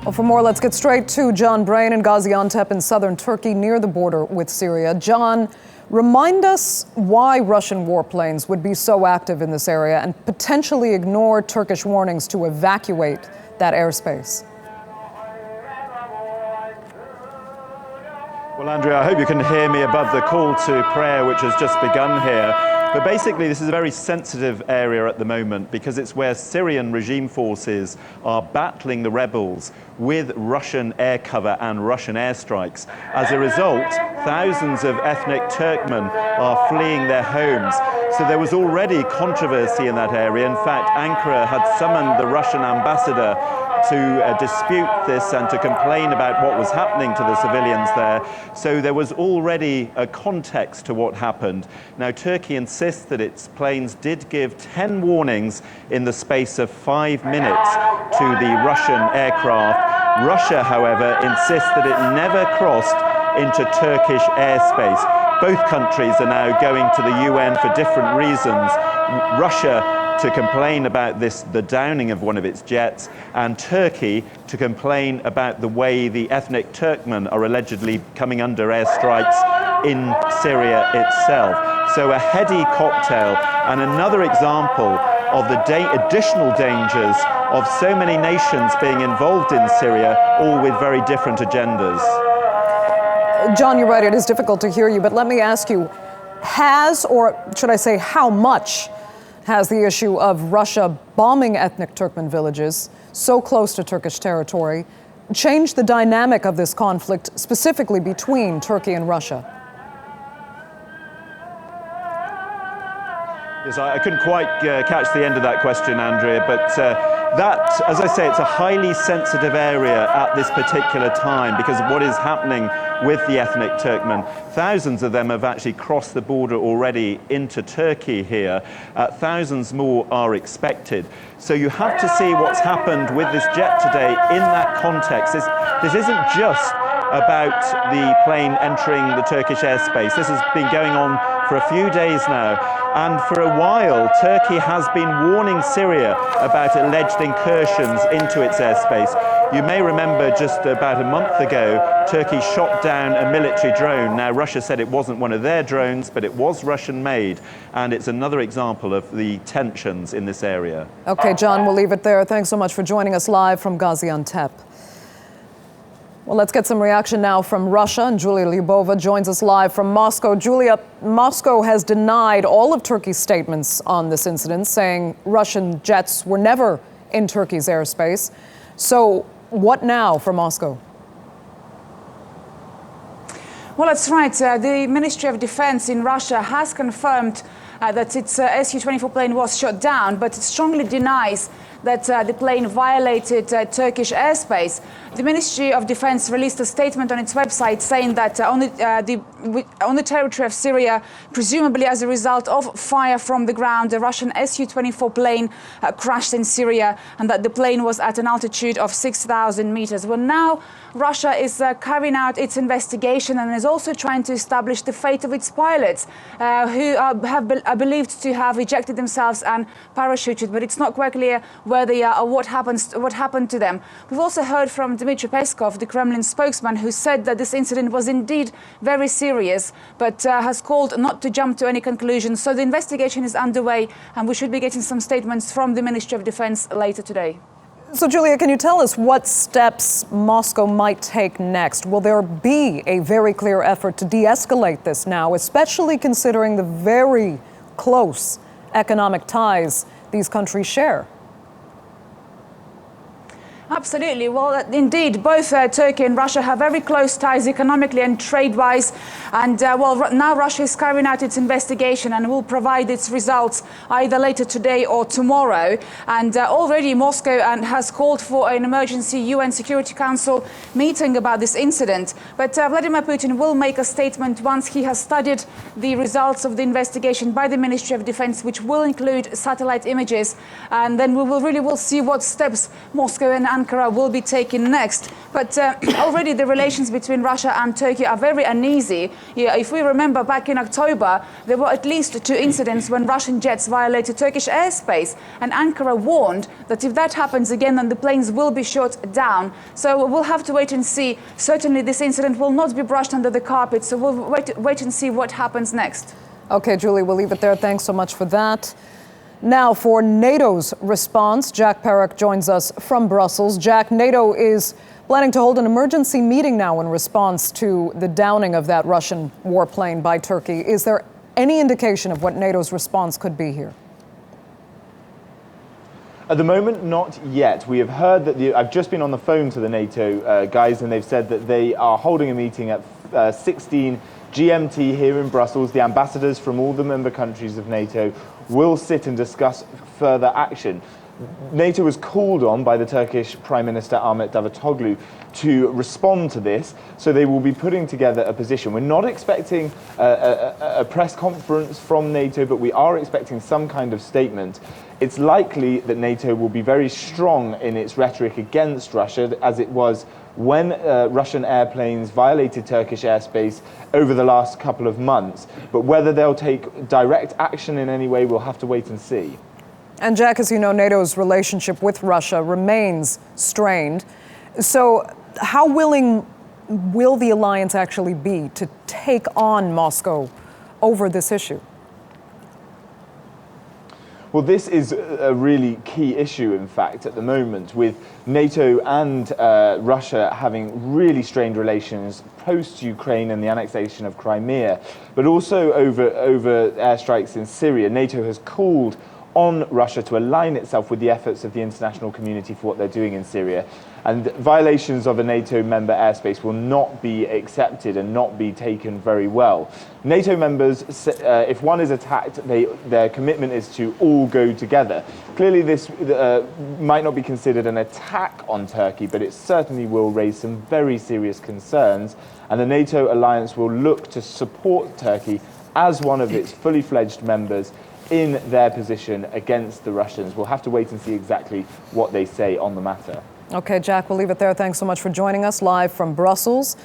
Well, for more, let's get straight to John Brain in Gaziantep in southern Turkey near the border with Syria. John, remind us why Russian warplanes would be so active in this area and potentially ignore Turkish warnings to evacuate that airspace. Well, Andrea, I hope you can hear me above the call to prayer which has just begun here. But basically, this is a very sensitive area at the moment because it's where Syrian regime forces are battling the rebels with Russian air cover and Russian airstrikes. As a result, thousands of ethnic Turkmen are fleeing their homes. So there was already controversy in that area. In fact, Ankara had summoned the Russian ambassador to dispute this and to complain about what was happening to the civilians there. So there was already a context to what happened. Now, Turkey insists that its planes did give 10 warnings in the space of 5 minutes to the Russian aircraft. Russia, however, insists that it never crossed into Turkish airspace. Both countries are now going to the UN for different reasons. Russia to complain about the downing of one of its jets, and Turkey to complain about the way the ethnic Turkmen are allegedly coming under airstrikes in Syria itself. So a heady cocktail and another example of the additional dangers of so many nations being involved in Syria, all with very different agendas. John, you're right, it is difficult to hear you, but let me ask you, has, or should I say how much, has the issue of Russia bombing ethnic Turkmen villages so close to Turkish territory changed the dynamic of this conflict, specifically between Turkey and Russia? Yes, I couldn't quite catch the end of that question, Andrea, but that, as I say, it's a highly sensitive area at this particular time because of what is happening with the ethnic Turkmen. Thousands of them have actually crossed the border already into Turkey here. Thousands more are expected. So you have to see what's happened with this jet today in that context. This isn't just about the plane entering the Turkish airspace. This has been going on for a few days now. And for a while, Turkey has been warning Syria about alleged incursions into its airspace. You may remember just about a month ago, Turkey shot down a military drone. Now, Russia said it wasn't one of their drones, but it was Russian-made. And it's another example of the tensions in this area. Okay, John, we'll leave it there. Thanks so much for joining us live from Gaziantep. Well, let's get some reaction now from Russia, and Julia Lyubova joins us live from Moscow. Julia, Moscow has denied all of Turkey's statements on this incident, saying Russian jets were never in Turkey's airspace. So what now for Moscow? Well, that's right. The Ministry of Defense in Russia has confirmed that its Su-24 plane was shot down, but it strongly denies that the plane violated Turkish airspace. The Ministry of Defense released a statement on its website saying that on the territory of Syria, presumably as a result of fire from the ground, a Russian Su-24 plane crashed in Syria, and that the plane was at an altitude of 6,000 meters. Well, now Russia is carrying out its investigation and is also trying to establish the fate of its pilots, who are believed to have ejected themselves and parachuted, but it's not quite clear where they are or what happened to them. We've also heard from Dmitry Peskov, the Kremlin spokesman, who said that this incident was indeed very serious, but has called not to jump to any conclusions. So the investigation is underway, and we should be getting some statements from the Ministry of Defense later today. So, Julia, can you tell us what steps Moscow might take next? Will there be a very clear effort to de-escalate this now, especially considering the very close economic ties these countries share? Absolutely. Well, indeed, both Turkey and Russia have very close ties economically and trade-wise. And, now Russia is carrying out its investigation and will provide its results either later today or tomorrow. And already Moscow has called for an emergency UN Security Council meeting about this incident. But Vladimir Putin will make a statement once he has studied the results of the investigation by the Ministry of Defense, which will include satellite images. And then we will see what steps Moscow and Ankara will be taken next. But already the relations between Russia and Turkey are very uneasy. Yeah, if we remember back in October, there were at least 2 incidents when Russian jets violated Turkish airspace. And Ankara warned that if that happens again, then the planes will be shot down. So we'll have to wait and see. Certainly this incident will not be brushed under the carpet. So we'll wait and see what happens next. Okay, Julie, we'll leave it there. Thanks so much for that. Now for NATO's response, Jack Perrick joins us from Brussels. Jack, NATO is planning to hold an emergency meeting now in response to the downing of that Russian warplane by Turkey. Is there any indication of what NATO's response could be here? At the moment, not yet. We have heard that I've just been on the phone to the NATO guys, and they've said that they are holding a meeting at 16 GMT here in Brussels. The ambassadors from all the member countries of NATO will sit and discuss further action. NATO was called on by the Turkish Prime Minister Ahmet Davutoglu to respond to this, so they will be putting together a position. We're not expecting a press conference from NATO, but we are expecting some kind of statement. It's likely that NATO will be very strong in its rhetoric against Russia, as it was when Russian airplanes violated Turkish airspace over the last couple of months. But whether they'll take direct action in any way, we'll have to wait and see. And Jack, as you know, NATO's relationship with Russia remains strained. So how willing will the alliance actually be to take on Moscow over this issue? Well, this is a really key issue, in fact, at the moment, with NATO and Russia having really strained relations post-Ukraine and the annexation of Crimea, but also over airstrikes in Syria. NATO has called on Russia to align itself with the efforts of the international community for what they're doing in Syria. And violations of a NATO member airspace will not be accepted and not be taken very well. NATO members, if one is attacked, their commitment is to all go together. Clearly this might not be considered an attack on Turkey, but it certainly will raise some very serious concerns. And the NATO alliance will look to support Turkey as one of its fully fledged members in their position against the Russians. We'll have to wait and see exactly what they say on the matter. Okay, Jack, we'll leave it there. Thanks so much for joining us live from Brussels.